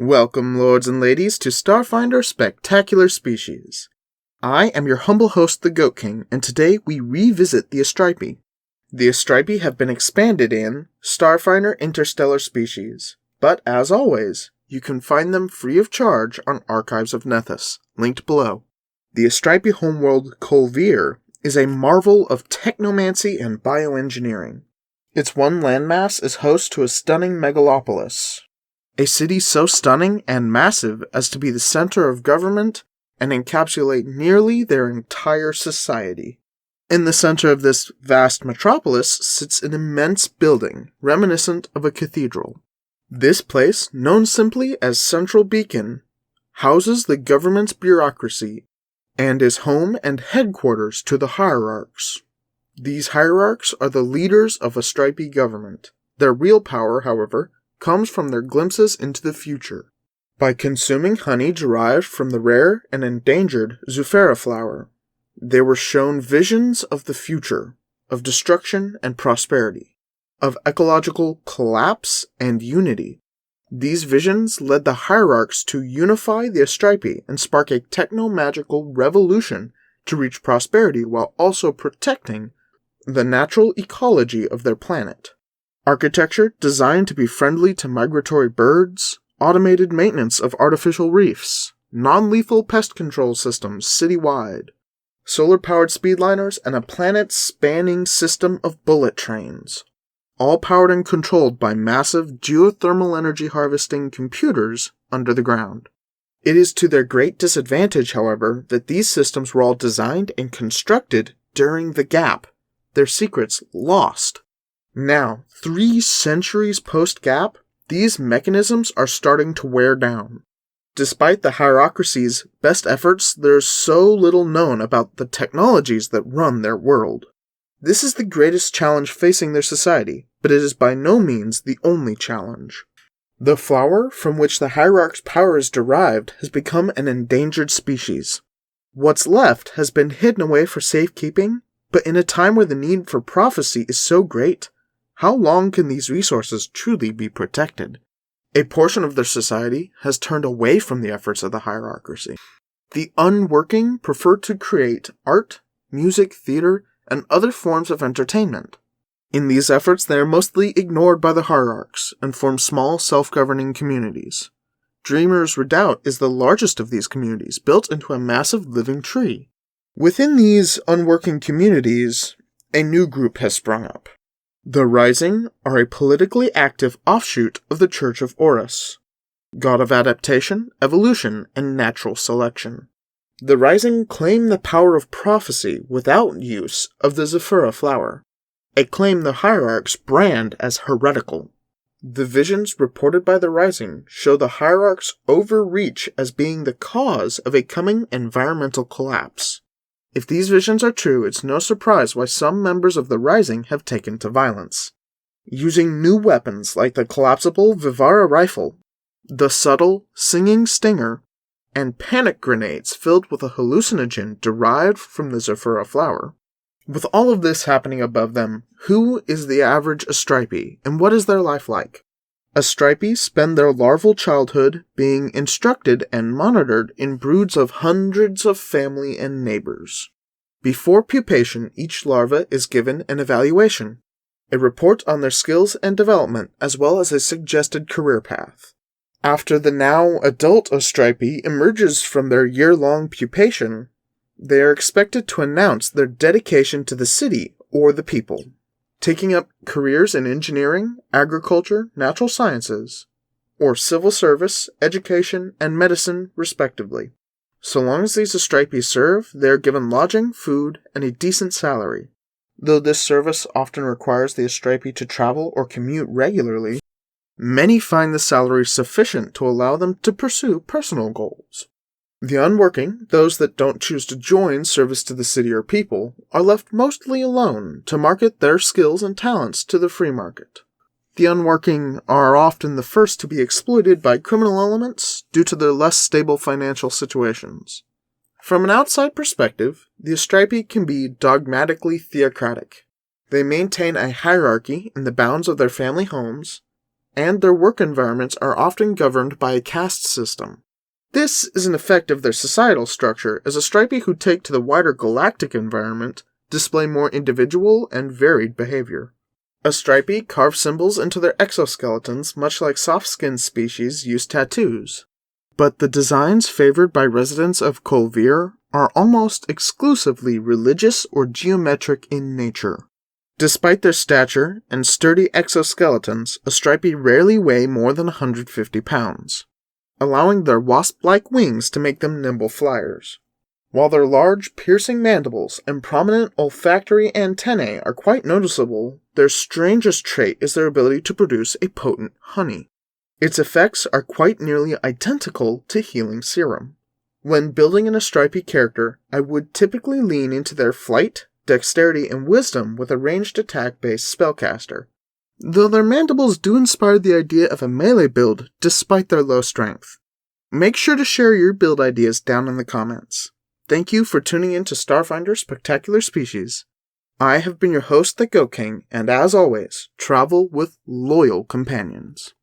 Welcome, lords and ladies, to Starfinder Spectacular Species. I am your humble host, the Goat King, and today we revisit the Astriapi. The Astriapi have been expanded in Starfinder Interstellar Species, but as always, you can find them free of charge on Archives of Nethys, linked below. The Astriapi homeworld Colvir is a marvel of technomancy and bioengineering. Its one landmass is host to a stunning megalopolis. A city so stunning and massive as to be the center of government and encapsulate nearly their entire society. In the center of this vast metropolis sits an immense building, reminiscent of a cathedral. This place, known simply as Central Beacon, houses the government's bureaucracy and is home and headquarters to the hierarchs. These hierarchs are the leaders of Astriapi government. Their real power, however, comes from their glimpses into the future. By consuming honey derived from the rare and endangered Zufera flower, they were shown visions of the future, of destruction and prosperity, of ecological collapse and unity. These visions led the hierarchs to unify the Astriapi and spark a techno-magical revolution to reach prosperity while also protecting the natural ecology of their planet. Architecture designed to be friendly to migratory birds, automated maintenance of artificial reefs, non-lethal pest control systems citywide, solar-powered speedliners, and a planet-spanning system of bullet trains, all powered and controlled by massive geothermal energy harvesting computers under the ground. It is to their great disadvantage, however, that these systems were all designed and constructed during the gap, their secrets lost. Now, 3 centuries post-gap, these mechanisms are starting to wear down. Despite the hierarchy's best efforts, there is so little known about the technologies that run their world. This is the greatest challenge facing their society, but it is by no means the only challenge. The flower from which the hierarch's power is derived has become an endangered species. What's left has been hidden away for safekeeping, but in a time where the need for prophecy is so great, how long can these resources truly be protected? A portion of their society has turned away from the efforts of the hierarchy. The unworking prefer to create art, music, theater, and other forms of entertainment. In these efforts, they are mostly ignored by the hierarchs and form small, self-governing communities. Dreamer's Redoubt is the largest of these communities, built into a massive living tree. Within these unworking communities, a new group has sprung up. The Rising are a politically active offshoot of the Church of Horus, god of adaptation, evolution, and natural selection. The Rising claim the power of prophecy without use of the Zufera flower, a claim the hierarchs brand as heretical. The visions reported by the Rising show the hierarchs' overreach as being the cause of a coming environmental collapse. If these visions are true, it's no surprise why some members of the Rising have taken to violence. Using new weapons like the collapsible Vivara rifle, the subtle singing stinger, and panic grenades filled with a hallucinogen derived from the Zufera flower. With all of this happening above them, who is the average Astriapi, and what is their life like? Astriapi spend their larval childhood being instructed and monitored in broods of hundreds of family and neighbors. Before pupation, each larva is given an evaluation, a report on their skills and development, as well as a suggested career path. After the now adult Astriapi emerges from their year-long pupation, they are expected to announce their dedication to the city or the people, taking up careers in engineering, agriculture, natural sciences, or civil service, education, and medicine, respectively. So long as these Astriapi serve, they are given lodging, food, and a decent salary. Though this service often requires the Astriapi to travel or commute regularly, many find the salary sufficient to allow them to pursue personal goals. The unworking, those that don't choose to join service to the city or people, are left mostly alone to market their skills and talents to the free market. The unworking are often the first to be exploited by criminal elements due to their less stable financial situations. From an outside perspective, the Astriapi can be dogmatically theocratic. They maintain a hierarchy in the bounds of their family homes, and their work environments are often governed by a caste system. This is an effect of their societal structure, as Astriapi who take to the wider galactic environment display more individual and varied behavior. Astriapi carve symbols into their exoskeletons much like soft-skinned species use tattoos. But the designs favored by residents of Kolvir are almost exclusively religious or geometric in nature. Despite their stature and sturdy exoskeletons, Astriapi rarely weigh more than 150 pounds, allowing their wasp-like wings to make them nimble flyers. While their large, piercing mandibles and prominent olfactory antennae are quite noticeable, their strangest trait is their ability to produce a potent honey. Its effects are quite nearly identical to healing serum. When building an Astriapi character, I would typically lean into their flight, dexterity, and wisdom with a ranged attack-based spellcaster, though their mandibles do inspire the idea of a melee build despite their low strength. Make sure to share your build ideas down in the comments. Thank you for tuning in to Starfinder Spectacular Species. I have been your host, the Goat King, and as always, travel with loyal companions.